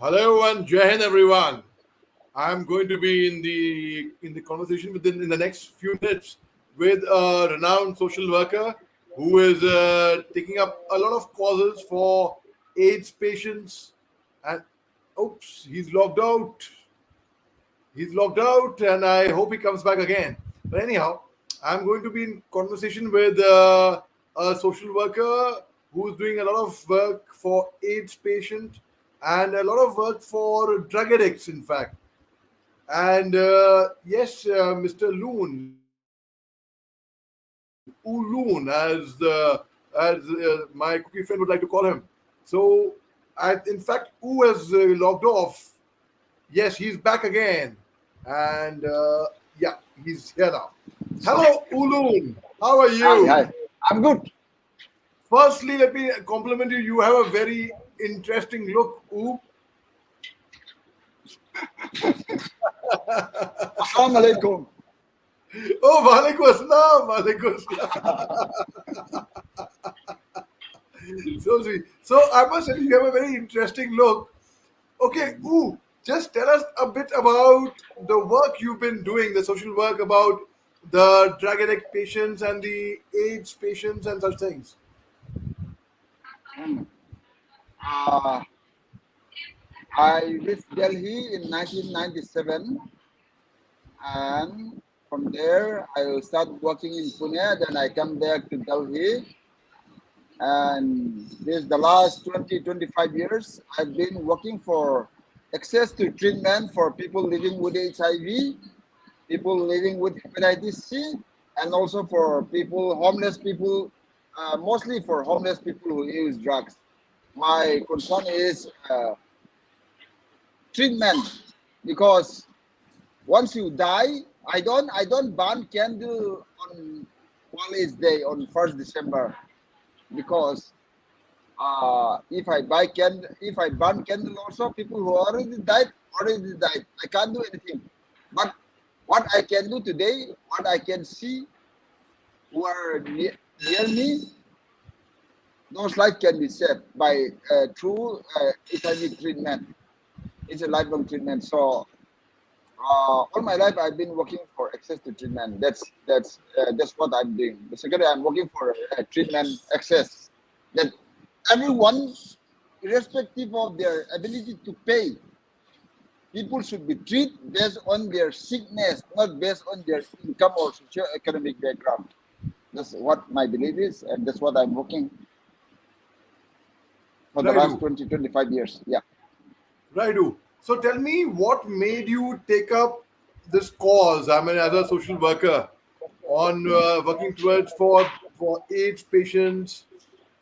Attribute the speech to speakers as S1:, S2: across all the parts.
S1: Hello and Jai Hind, everyone. I'm going to be in the conversation within in the next few minutes with a renowned social worker who is taking up a lot of causes for AIDS patients. And oops, he's logged out. He's logged out, and I hope he comes back again. But anyhow, I'm going to be in conversation with a social worker who's doing a lot of work for AIDS patients and a lot of work for drug addicts, in fact. And yes, Mr. Loon, Loon, as my cookie friend would like to call him. So, in fact, Oo has logged off. Yes, he's back again, and yeah, he's here now. Hello, Ulun. How are
S2: Hi,
S1: you?
S2: hi. I'm good.
S1: Firstly, let me compliment you. You have a very interesting look, Oo.
S2: Assalamu alaikum.
S1: Oh, Walaikum Assalam, Walaikum Assalam. So sweet. So I must say you have a very interesting look. Okay, ooh, just tell us a bit about the work you've been doing, the social work about the drug addict patients and the AIDS patients and such things.
S2: Mm. Uh, I reached Delhi in 1997, and from there I started working in Pune. Then I come back to Delhi, and this the last 25 years I've been working for access to treatment for people living with HIV, people living with hepatitis C, and also for people, homeless people, mostly for homeless people who use drugs. My concern is treatment because once you die, I don't burn candle on College Day on 1st December because if I burn candle also, people who already died. I can't do anything. But what I can do today, what I can see who are near me, those lives can be saved by through HIV treatment. It's a lifelong treatment. So all my life I've been working for access to treatment. That's what I'm doing. Basically, I'm working for treatment access. That everyone, irrespective of their ability to pay, people should be treated based on their sickness, not based on their income or socio-economic background. That's what my belief is, and that's what I'm working for the last
S1: Raidu,
S2: 20 25 years. Yeah.
S1: Raidu. So tell me what made you take up this cause, I mean, as a social worker, on working towards for AIDS patients,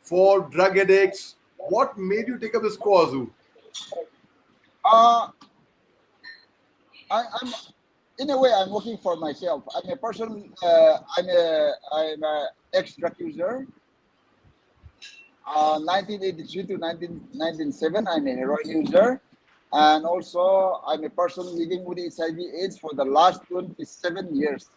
S1: for drug addicts. What made you take up this cause, Oo?
S2: Uh, I'm in a way I'm working for myself. I'm a person. I'm a ex-drug user. 1983 to 1997, I'm a heroin user, and also I'm a person living with HIV/AIDS for the last 27 years,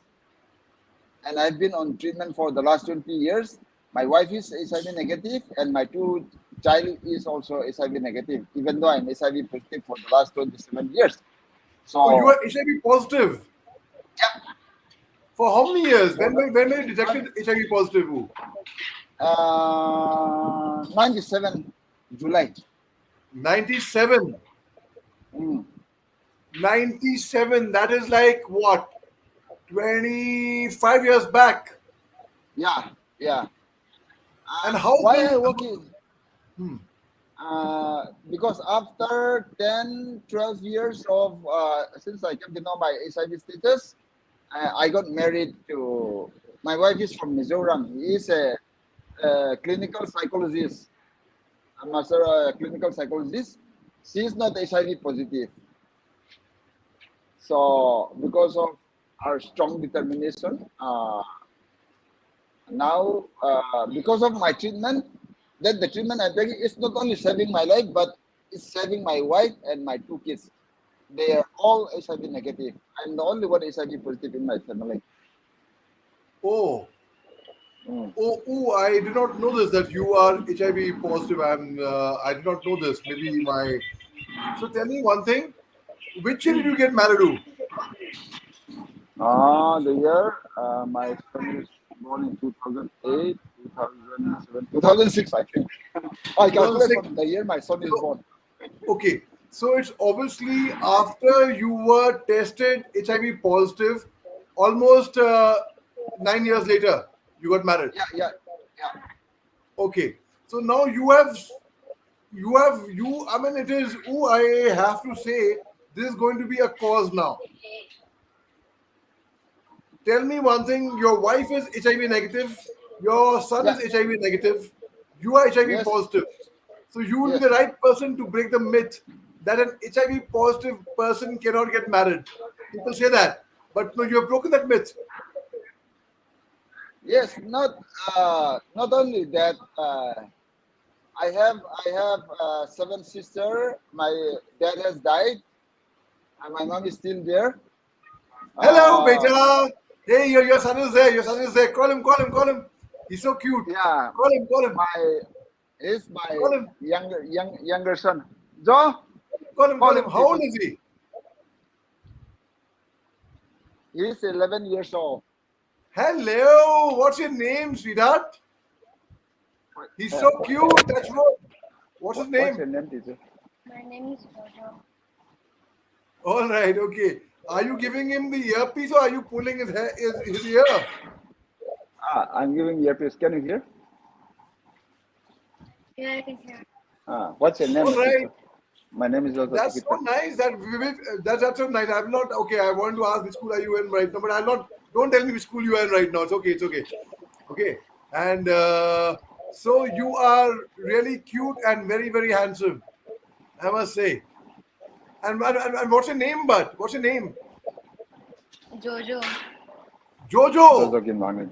S2: and I've been on treatment for the last 20 years. My wife is HIV negative, and my two child is also HIV negative, even though I'm HIV positive for the last 27 years.
S1: Oh, you
S2: So
S1: are HIV positive. For how many years? When were you detected HIV positive? Oo?
S2: 97 July.
S1: 97.
S2: Mm,
S1: 97. That is like what? 25 years back.
S2: yeah, yeah.
S1: And
S2: And
S1: how
S2: why
S1: come?
S2: I working?
S1: Hmm.
S2: Because after 10, 12 years of since I came to know my HIV status, I got married to my wife is from Mizoram. He is a clinical psychologist, a master clinical psychologist. She is not HIV positive. So because of our strong determination, now because of my treatment, that the treatment I'm taking is not only saving my life, but it's saving my wife and my two kids. They are all HIV negative. I'm the only one HIV positive in my family.
S1: Oh,
S2: Mm.
S1: I did not know this that you are HIV positive. I did not know this. Maybe my So tell me one thing. Which year did you get married to?
S2: The year my son is born in 2008, 2007, 2006, I think. I calculate
S1: 2006.
S2: from the year my son is
S1: So,
S2: born.
S1: okay. So it's obviously after you were tested HIV positive, almost 9 years later, you got married.
S2: Yeah, yeah, yeah.
S1: Okay. So now you I mean it is I have to say this is going to be a cause now. Tell me one thing, your wife is HIV negative, your son
S2: Yeah,
S1: is HIV negative, you are HIV
S2: yes,
S1: positive. So you will be
S2: yes,
S1: the right person to break the myth that an HIV positive person cannot get married. People say that. But no, you have broken that myth.
S2: yes. Not only that. I have seven sister. My dad has died, and my mom is still there.
S1: Hello,
S2: Uh,
S1: beta. Hey, your son is there. Your son is there. Call him, call him, call him. He's so cute.
S2: yeah,
S1: Call him, call him,
S2: my is my
S1: call him,
S2: younger son. Joe,
S1: call him,
S2: call
S1: call him.
S2: him,
S1: How
S2: please.
S1: old is he?
S2: He's 11 years old.
S1: Hello. What's your name, sweetheart? He's so cute. That's what. What's his
S2: What's
S1: name?
S2: your name, teacher?
S3: My name is Jojo.
S1: All right, okay. Are you giving him the earpiece or are you pulling his ear?
S2: I'm giving earpiece. Can you hear?
S3: Yeah, I can hear.
S2: What's your name,
S1: All right.
S2: teacher? My name is also
S1: That's so
S2: Tikita.
S1: nice. That's so nice. I'm not okay. I want to ask which school are you in right now, but I'm not. Don't tell me which school you are in right now. It's okay. It's okay. Okay. And so you are really cute and very very handsome. I must say. And what's your name? But what's your name?
S3: Jojo.
S1: Jojo.
S2: Jojo Ginwang.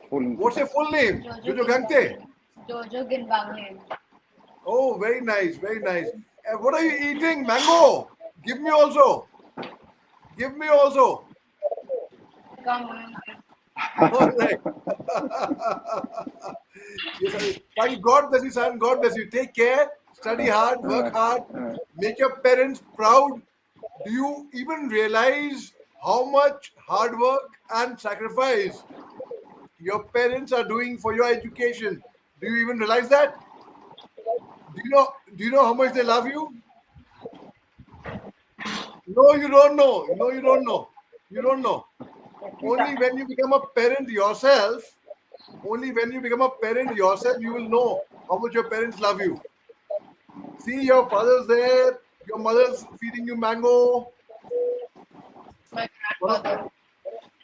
S2: Full
S1: What's your full name?
S3: Jojo
S1: Jojo Gangte.
S3: Ginbanglin. Jojo Ginbanglin.
S1: Oh, very nice. Very nice. What are you eating? Mango. Give me also. Give me also.
S3: Come.
S1: All right. Yes, thank God bless you, son. God bless you. Take care. Study hard. Work hard. Make your parents proud. Do you even realize how much hard work and sacrifice your parents are doing for your education? Do you even realize that? Do you know? Do you know how much they love you? No, you don't know. No, you don't know. You don't know. Only when you become a parent yourself, only when you become a parent yourself, you will know how much your parents love you. See, your father's there, your mother's feeding you mango,
S3: My
S1: one of
S3: grandmother.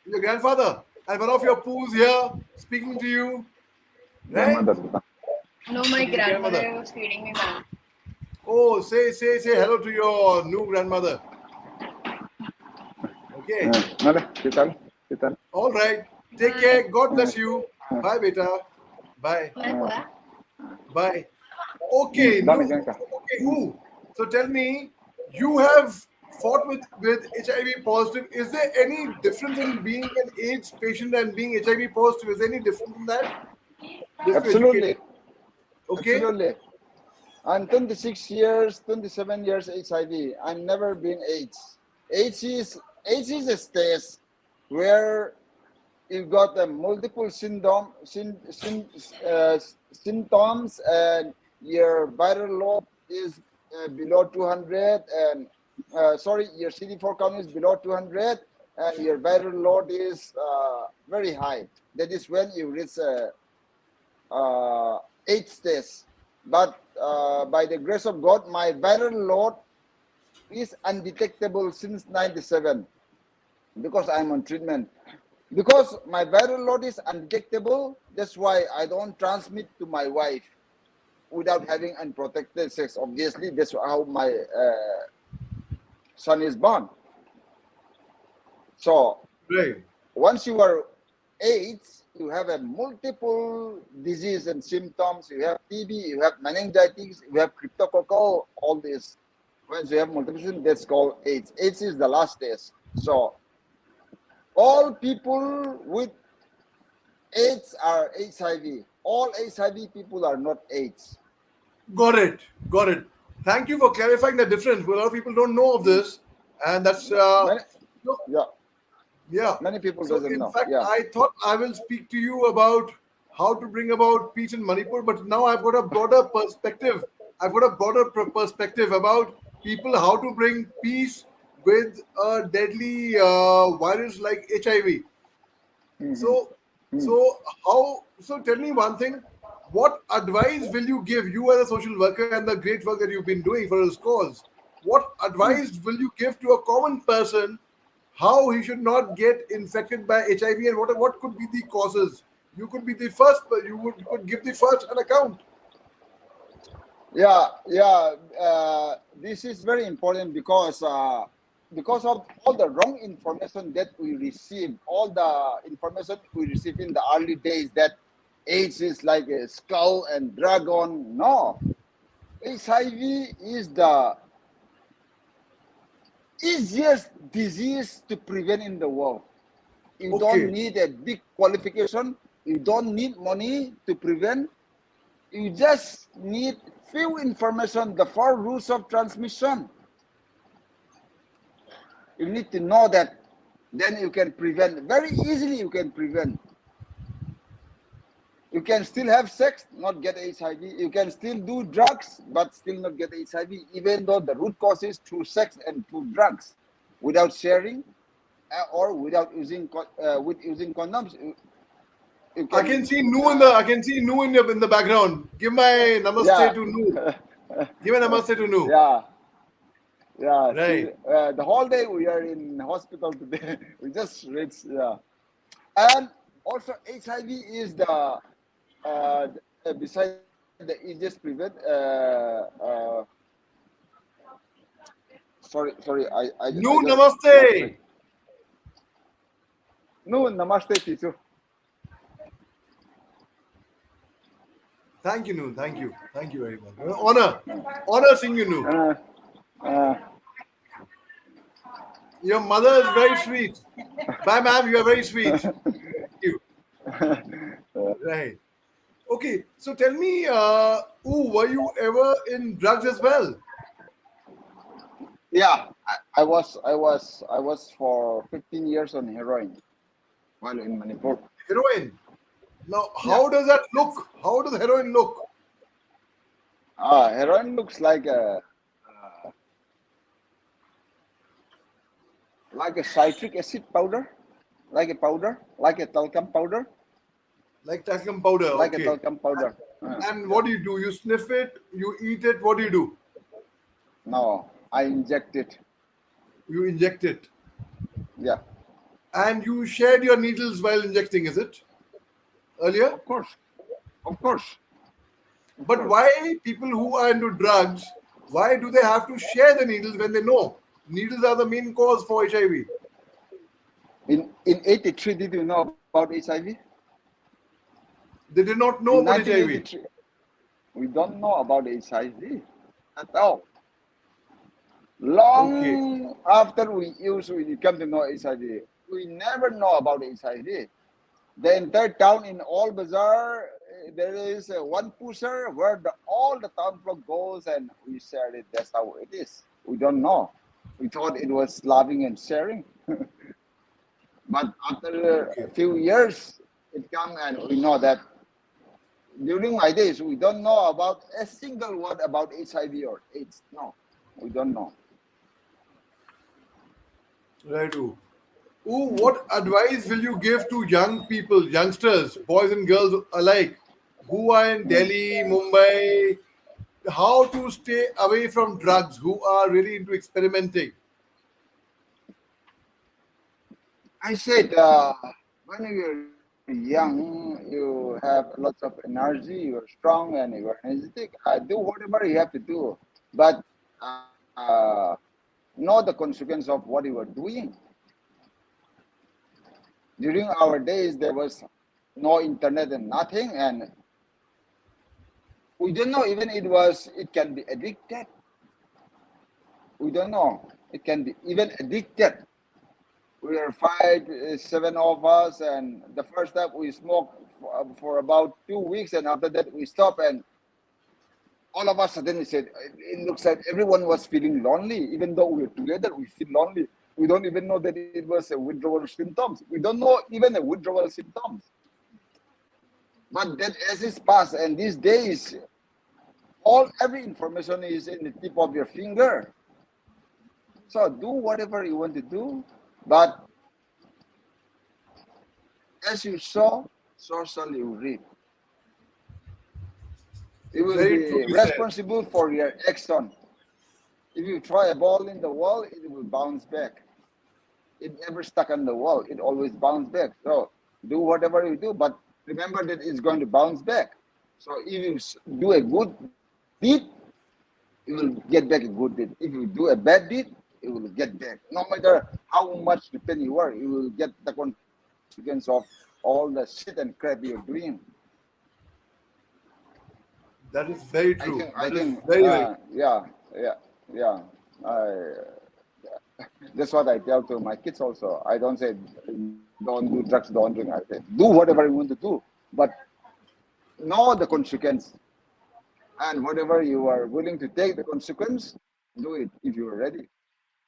S1: your grandfather, and one of your poos here speaking to you, right?
S2: Grandmother. Kita.
S3: No, my
S1: Okay, grandmother.
S3: grandmother was feeding me man.
S1: Oh, say hello to your new grandmother. Okay.
S2: Nada, kita. Kita.
S1: All right. Take
S3: Bye.
S1: care. God bless you. Bye, beta. Bye.
S3: Bye, kuya.
S1: Bye. Okay,
S2: Dami
S1: no,
S2: dyan ka.
S1: okay, who? So tell me, you have fought with HIV positive. Is there any difference in being an AIDS patient and being HIV positive? Is there any difference in that? Just to educate
S2: Absolutely.
S1: me. Okay?
S2: Absolutely. I'm 26 years, 27 years HIV. I'm never been AIDS. AIDS is a stage where you've got multiple symptoms, and your viral load is below 200, and your CD4 count is below 200, and your viral load is very high. That is when you reach 8 stage. But by the grace of God, my viral load is undetectable since 97 because I'm on treatment. Because my viral load is undetectable, that's why I don't transmit to my wife without having unprotected sex. Obviously, that's how my son is born. So
S1: Right.
S2: once you are AIDS, you have a multiple disease and symptoms. You have TB, you have meningitis, you have cryptococcal, all this. Once you have multiple symptoms, that's called AIDS. AIDS is the last stage. So all people with AIDS are HIV. All HIV people are not AIDS.
S1: Got it. Got it. Thank you for clarifying the difference. A lot of people don't know of this, and that's
S2: Many,
S1: no,
S2: yeah,
S1: yeah.
S2: many people
S1: So,
S2: doesn't
S1: in
S2: know.
S1: fact,
S2: Yeah.
S1: I thought I will speak to you about how to bring about peace in Manipur, but now I've got a broader perspective. I've got a broader perspective about people, how to bring peace with a deadly virus like HIV.
S2: Mhm.
S1: So,
S2: Mm.
S1: so tell me one thing. What advice will you give, you as a social worker and the great work that you've been doing for this cause? What
S2: Mm.
S1: advice will you give to a common person how he should not get infected by HIV, and what could be the causes? You could be the first, but could give the first an account.
S2: Yeah, yeah. This is very important because of all the wrong information that we receive, all the information we receive in the early days that AIDS is like a skull and dragon. No, HIV is the easiest disease to prevent in the world. You don't
S1: Okay,
S2: need a big qualification. You don't need money to prevent. You just need few information, the four rules of transmission. You need to know that. Then you can prevent very easily. You can prevent. You can still have sex, not get HIV. You can still do drugs, but still not get HIV, even though the root cause is through sex and through drugs, without sharing or without with using condoms. You can,
S1: I can see Nu in the background. Give my namaste
S2: yeah,
S1: to Nu. Give a namaste to Nu.
S2: yeah, yeah. See,
S1: Right.
S2: the whole day we are in hospital today. We just reached, yeah. And also HIV is beside the easiest prevent. Sorry. I
S1: Nu
S2: just
S1: namaste.
S2: lost track. No, namaste, teacher.
S1: Thank you, Nu. Thank you very much. Honor seeing you, Nu.
S2: Uh, uh,
S1: Your mother is very sweet. Bye, ma'am. You are very sweet. Thank you. Right. Okay. So tell me, were you ever in drugs as well?
S2: yeah, I was for 15 years on heroin while in Manipur.
S1: Heroin. Now,
S2: Yeah.
S1: how does that look? How does heroin look?
S2: Heroin looks like a citric acid powder, like a powder, like a talcum powder,
S1: Like talcum powder.
S2: like a
S1: Okay.
S2: talcum powder.
S1: And
S2: Yeah.
S1: what do you do? You sniff it. You eat it. What do you do?
S2: No, I inject it.
S1: You inject it.
S2: Yeah,
S1: And you shared your needles while injecting, is it? Earlier?
S2: of course, of course, of
S1: But
S2: course.
S1: why people who are into drugs, why do they have to share the needles when they know needles are the main cause for HIV?
S2: In '83, did you know about HIV?
S1: They did not know
S2: In
S1: about HIV.
S2: 1983, we don't know about HIV at all.
S1: Okay.
S2: Long after we come to know HIV, we never know about HIV. The entire town in all bazaar, there is one pusher where all the town folk goes and we share it. That's how it is. We don't know. We thought it was loving and sharing. But after
S1: Okay.
S2: a few years, it come and we know that during my days, we don't know about a single word about HIV or AIDS. No, we don't know.
S1: Right. What advice will you give to young people, youngsters, boys and girls alike, who are in
S2: Mm.
S1: Delhi, Mumbai, how to stay away from drugs, who are really into experimenting?
S2: I said, when you're young, you have lots of energy, you're strong, and you're energetic. Do whatever you have to do, but uh, know the consequence of what you are doing. During our days, there was no internet and nothing, and we don't know even it can be addicted. We don't know. It can be even addicted. We are five, seven of us, and the first time we smoked for about 2 weeks, and after that we stop. And all of us suddenly said, it looks like everyone was feeling lonely. Even though we're together, we feel lonely. We don't even know that it was a withdrawal symptoms. We don't know even a withdrawal symptoms. But that as it's passed, and these days, every information is in the tip of your finger. So do whatever you want to do, but as you sow, so shall you reap. You will
S1: Very
S2: be
S1: truly said.
S2: responsible for your action. If you throw a ball in the wall, it will bounce back. It never stuck on the wall. It always bounce back. So do whatever you do, but remember that it's going to bounce back. So if you do a good deed, you will get back a good deed. If you do a bad deed, you will get back. No matter how much depend you are, you will get the consequence of all the shit and crap you're doing.
S1: That is very
S2: I
S1: true.
S2: think, I
S1: That is
S2: think,
S1: very, very
S2: yeah. That's what I tell to my kids also. I don't say don't do drugs, don't drink. I say do whatever you want to do, but know the consequence. And whatever you are willing to take the consequence, do it if you are ready.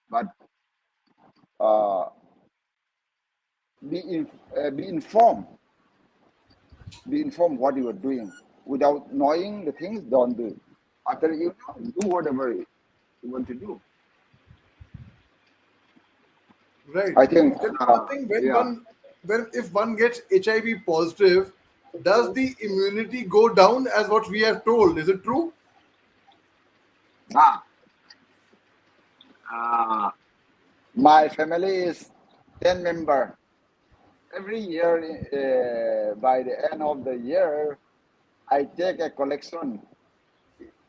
S2: But uh, be informed. Be informed what you are doing. Without knowing the things, don't do it. After you know, do whatever you want to do.
S1: right.
S2: I think,
S1: Tell me one thing,
S2: yeah.
S1: when if one gets HIV positive, does the immunity go down as what we have told? Is it true?
S2: Ah, my family is 10 member. Every year, by the end of the year, I take a collection,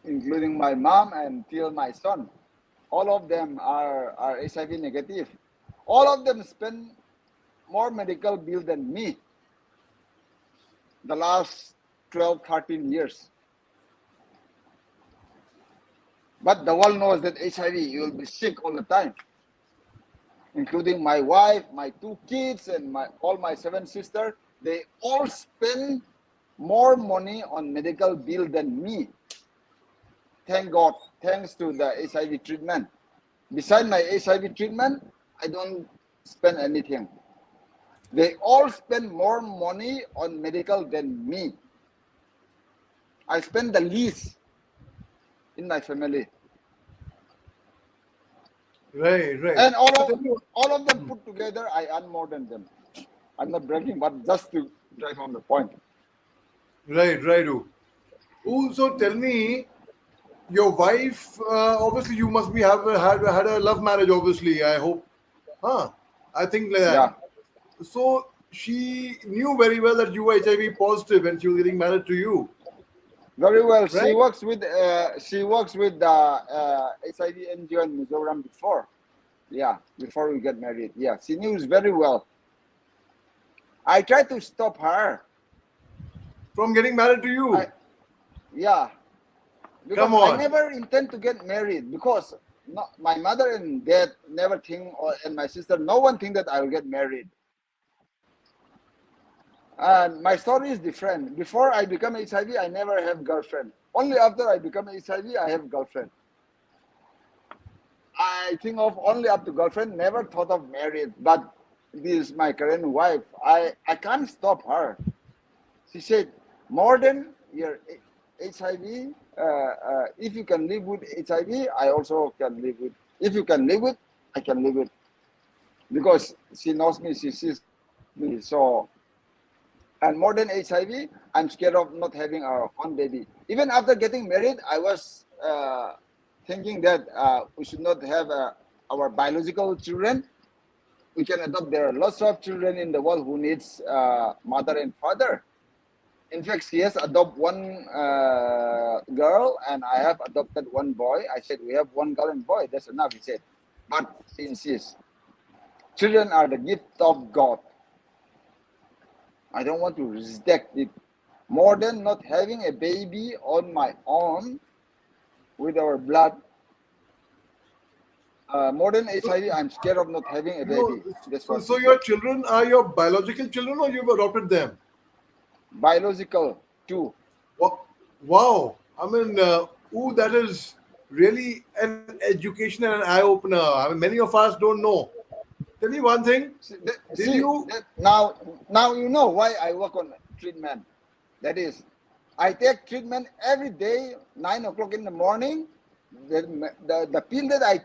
S2: including my mom and till my son. All of them are HIV negative. All of them spend more medical bill than me the last 12, 13 years. But the world knows that HIV, you will be sick all the time, including my wife, my 2 kids, and all my 7 sisters. They all spend more money on medical bill than me. Thank God, thanks to the HIV treatment. Beside my HIV treatment, I don't spend anything. They all spend more money on medical than me. I spend the least in my family.
S1: Right, right.
S2: And
S1: So tell me,
S2: all of them put together, I earn more than them. I'm not bragging, but just to drive home the point.
S1: right, right. So tell me, your wife. Obviously, you must be have had a love marriage. Obviously, I hope. Huh? I think like that.
S2: Yeah,
S1: So she knew very well that you were HIV positive, and she was getting married to you,
S2: very well. She
S1: right?
S2: works with the HIV NGO in Mizoram before. Yeah, before we get married. Yeah, she knew very well. I tried to stop her.
S1: From getting married to
S2: I
S1: you.
S2: Yeah, because
S1: Come
S2: I
S1: on.
S2: never intend to get married because my mother and dad never think, and my sister, no one think that I will get married. And my story is different. Before I become HIV, I never have girlfriend. Only after I become HIV, I have girlfriend. I think of only up to girlfriend, never thought of married. But this is my current wife. I can't stop her. She said, more than your HIV, if you can live with HIV, I also can live with. If you can live with, I can live with. Because she knows me, she sees me. So, and more than HIV, I'm scared of not having our own baby. Even after getting married, I was thinking that we should not have our biological children. We can adopt. There are lots of children in the world who needs mother and father. In fact, she has adopted one girl, and I have adopted one boy. I said, we have one girl and boy. That's enough, he said. But she insists. Children are the gift of God. I don't want to reject it. More than not having a baby on my own with our blood. More than
S1: So,
S2: HIV, I'm scared of not having a
S1: no,
S2: baby. That's
S1: so,
S2: what
S1: so
S2: she
S1: your
S2: said.
S1: children are your biological children, or you've adopted them?
S2: Biological, too.
S1: Wow. I mean, Ooh, that is really an education and an eye opener. I mean, many of us don't know. Tell me one thing. Did you?
S2: Now you know why I work on treatment. That is, I take treatment every day, 9 o'clock in the morning. The pill that I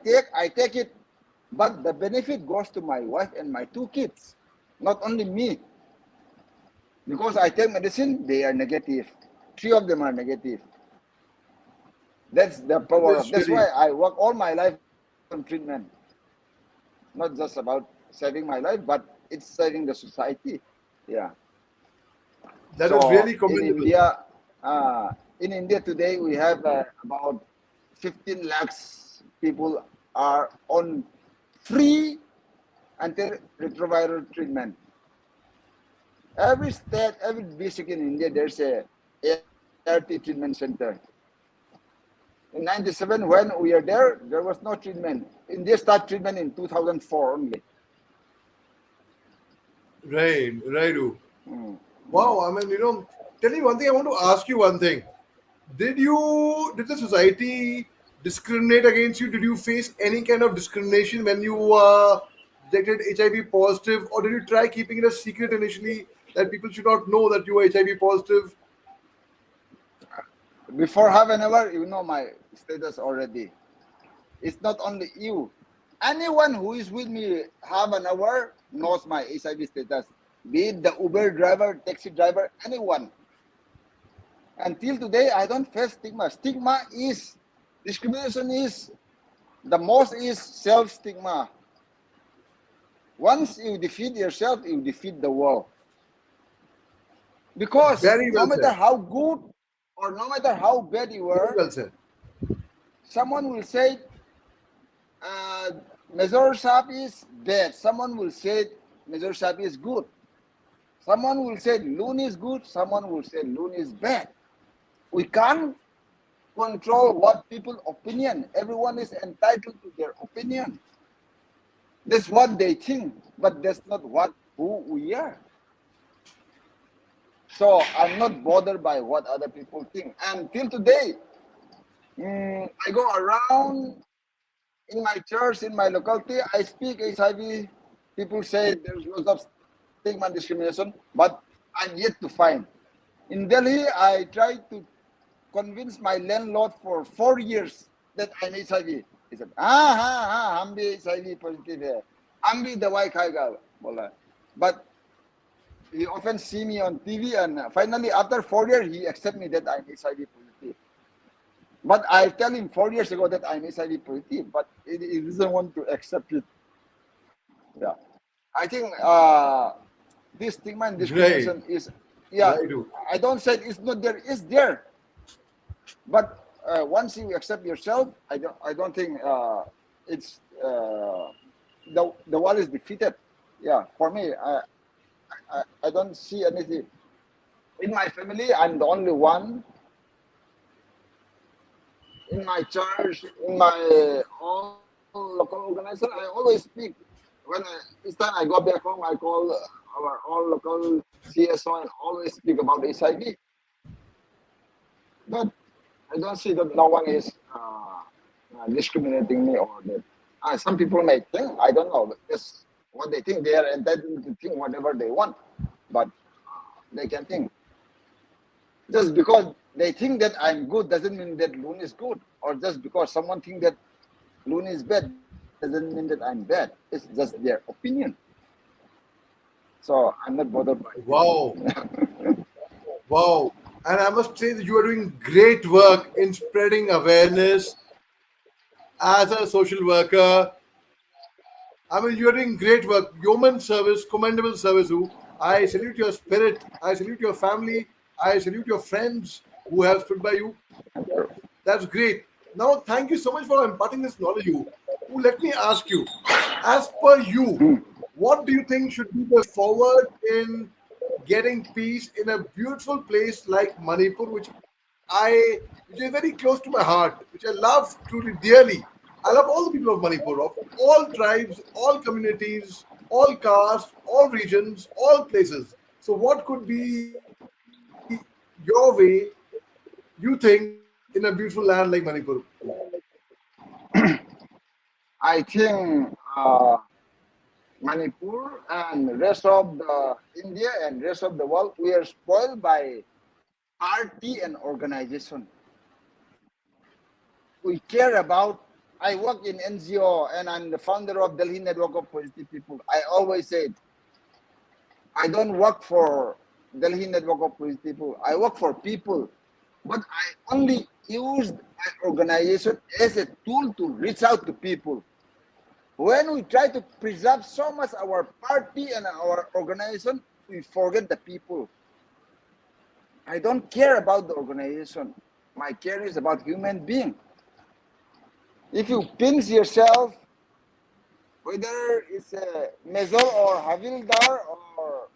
S2: take it, but the benefit goes to my wife and my 2 kids, not only me. Because I take medicine, they are negative. 3 of them are negative. That's the power of.
S1: This
S2: That's
S1: really
S2: why I work all my life on treatment. Not just about saving my life, but it's saving the society. Yeah.
S1: that is
S2: So
S1: really commendable.
S2: In India today, we have about 15 lakhs people are on free antiretroviral treatment. Every state, every district in India, there's a ART treatment center. In 97, when we are there was no treatment. India started treatment in 2004 only.
S1: Right, right.
S2: Mm.
S1: Wow. I mean, tell me one thing. I want to ask you one thing. Did the society discriminate against you? Did you face any kind of discrimination when you detected HIV positive, or did you try keeping it a secret initially that people should not know that you were HIV positive?
S2: Before half an hour, you know my status already. It's not only you. Anyone who is with me half an hour knows my HIV status. Be it the Uber driver, taxi driver, anyone. Until today, I don't face stigma. Stigma is, discrimination is, the most is self-stigma. Once you defeat yourself, you defeat the world. Because
S1: Very
S2: no
S1: well
S2: matter
S1: said.
S2: how good or no matter how bad you
S1: Very
S2: are,
S1: well said.
S2: someone will say, uh, Major Shah is bad. Someone will say Major Shah is good. Someone will say Loon is good. Someone will say Loon is bad. We can't control what people's opinion. Everyone is entitled to their opinion. That's what they think, but that's not who we are. So I'm not bothered by what other people think. And till today, I go around in my church, in my locality, I speak HIV. People say there's lots of stigma and discrimination, but I'm yet to find. In Delhi, I tried to convince my landlord for 4 years that I'm HIV. He said, हम भी HIV positive है, हम भी दवाई खाएगा, बोला. But he often see me on TV, and finally, after 4 years, he accept me that I'm HIV positive. But I tell him 4 years ago that I'm HIV positive, but he doesn't want to accept it. Yeah, I think this stigma and
S1: Right,
S2: discrimination is, yeah.
S1: right.
S2: I don't say it's not there. It's there, but once you accept yourself, I don't think it's the wall is defeated. Yeah, for me, I don't see anything. In my family, I'm the only one. In my church, in my all local organization, I always speak. Each time I go back home, I call our all local CSO and always speak about HIV. But I don't see that no one is discriminating me or that. Some people may think, I don't know, but that's what they think. They are entitled to think whatever they want, but they can think. Just because they think that I'm good doesn't mean that Loon is good, or just because someone think that Loon is bad doesn't mean that I'm bad. It's just their opinion. So I'm not bothered by this.
S1: Wow, wow. And I must say that you are doing great work in spreading awareness as a social worker. I mean, you're doing great work, yeoman service, commendable service. Who I salute your spirit. I salute your family. I salute your friends who have stood by you. That's great. Now, thank you so much for imparting this knowledge. You. Let me ask you, as per you, what do you think should be the forward in getting peace in a beautiful place like Manipur, which is very close to my heart, which I love truly dearly. I love all the people of Manipur, of all tribes, all communities, all castes, all regions, all places. So, what could be your way you think in a beautiful land like Manipur?
S2: I think Manipur and rest of the India and rest of the world, we are spoiled by party and organization. We care about. I work in NGO and I'm the founder of Delhi Network of Positive People. I always said I don't work for Delhi Network of Positive People. I work for people, but I only use my organization as a tool to reach out to people. When we try to preserve so much our party and our organization, we forget the people. I don't care about the organization. My care is about human being. If you pinch yourself, whether it's a major or havildar or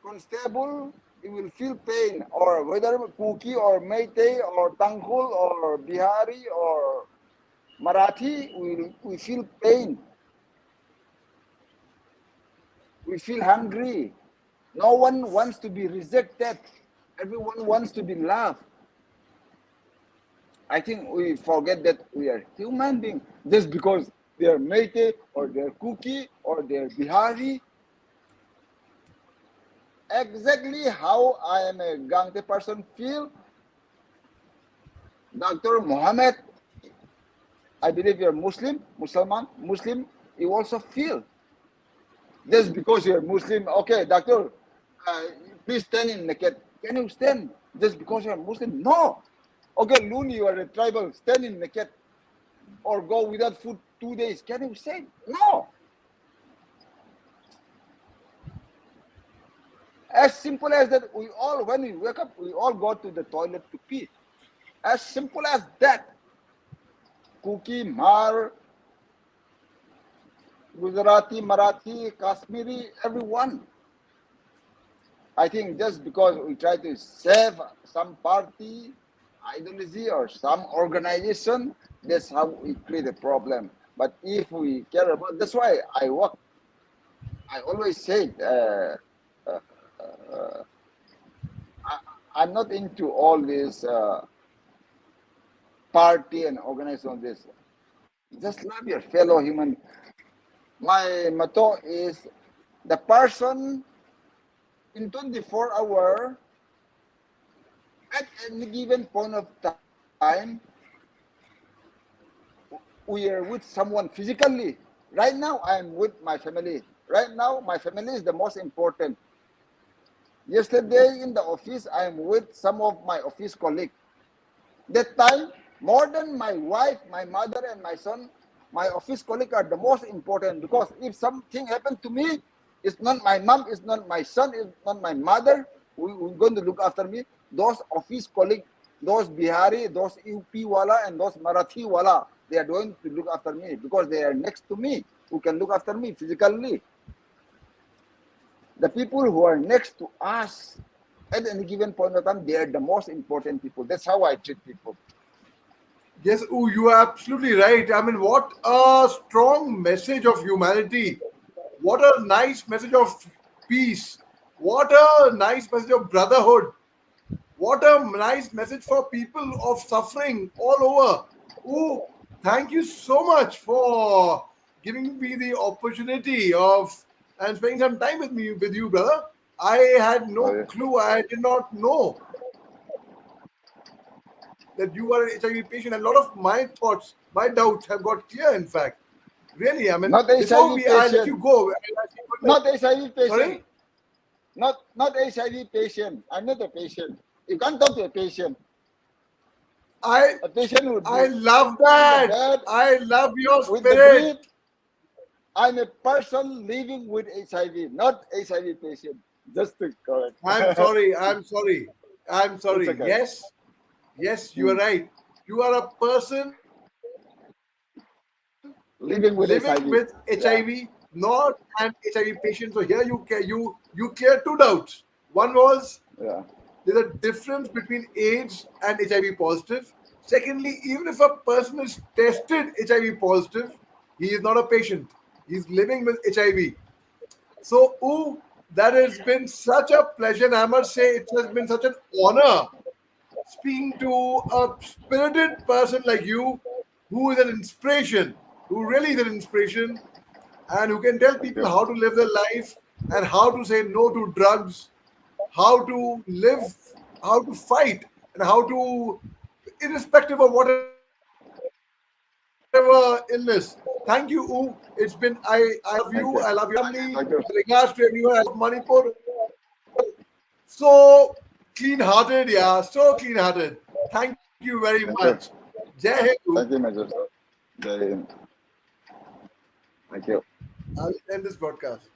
S2: constable, you will feel pain. Or whether Kuki or Meitei or Tangkhul or Bihari or Marathi, we feel pain. We feel hungry. No one wants to be rejected. Everyone wants to be loved. I think we forget that we are human beings just because they are Meitei or they're Kuki or they're Bihari. Exactly how I am a Gangte person feel. Dr. Mohammed, I believe you're Muslim, you also feel. Just because you're Muslim, okay, doctor, please stand in naked. Can you stand just because you're Muslim? No. Okay, Loon, you are a tribal, stand in naked or go without food 2 days. Can you say? No. As simple as that, we all, when we wake up, we all go to the toilet to pee. As simple as that. Kuki, Mar, Gujarati, Marathi, Kashmiri, everyone. I think just because we try to save some party, ideology, or some organization, that's how we create a problem. But if we care about, that's why I work. I always say, I'm not into all this party and organization on this. Just love your fellow human. My motto is the person in 24 hours at any given point of time, we are with someone physically. Right now, I'm with my family. Right now, my family is the most important. Yesterday in the office, I'm with some of my office colleagues. That time, more than my wife, my mother, and my son, my office colleagues are the most important because if something happened to me, it's not my mom, it's not my son, it's not my mother who's going to look after me. Those office colleagues, those Bihari, those UP wala, and those Marathi wala, they are going to look after me because they are next to me, who can look after me physically. The people who are next to us at any given point of time, they are the most important people. That's how I treat people.
S1: Yes, you are absolutely right. I mean, what a strong message of humanity. What a nice message of peace. What a nice message of brotherhood. What a nice message for people of suffering all over. Oh, thank you so much for giving me the opportunity of and spending some time with you, brother. I had no clue. I did not know that you are an HIV patient. A lot of my thoughts, my doubts have got clear. In fact, really, I mean,
S2: Not
S1: before
S2: HIV
S1: I let
S2: patient.
S1: you go,
S2: Not HIV patient.
S1: sorry,
S2: Not HIV patient. I'm not a patient. You can't talk to a patient. A patient would
S1: I
S2: be
S1: love
S2: in the
S1: that.
S2: bed
S1: I love your
S2: with the
S1: spirit.
S2: drip. I'm a person living with HIV, not HIV patient. Just to correct.
S1: I'm sorry. I'm sorry. I'm
S2: It's
S1: sorry.
S2: okay.
S1: Yes, yes, you are right. You are a person
S2: Living with
S1: living
S2: HIV.
S1: with
S2: Yeah.
S1: HIV, not an HIV patient. So here you clear two doubts. One was
S2: Yeah.
S1: there's a difference between AIDS and HIV positive. Secondly, even if a person is tested HIV positive, he is not a patient. He's living with HIV. So, that has been such a pleasure. And I must say, it has been such an honor speaking to a spirited person like you, who is an inspiration, who really is an inspiration, and who can tell
S2: Thank
S1: people
S2: you.
S1: how to live their life and how to say no to drugs, how to live, how to fight, and how to, irrespective of whatever illness. Thank you, U. It's been I love you. I love your family.
S2: Thank you.
S1: My regards
S2: Thank
S1: to
S2: you.
S1: everyone. I love Manipur. So clean-hearted, yeah. So clean-hearted. Thank you very
S2: Thank
S1: much.
S2: you.
S1: Jai Hind, U.
S2: Thank you, Major Shah. Jai Hind. Thank you.
S1: I'll end this broadcast.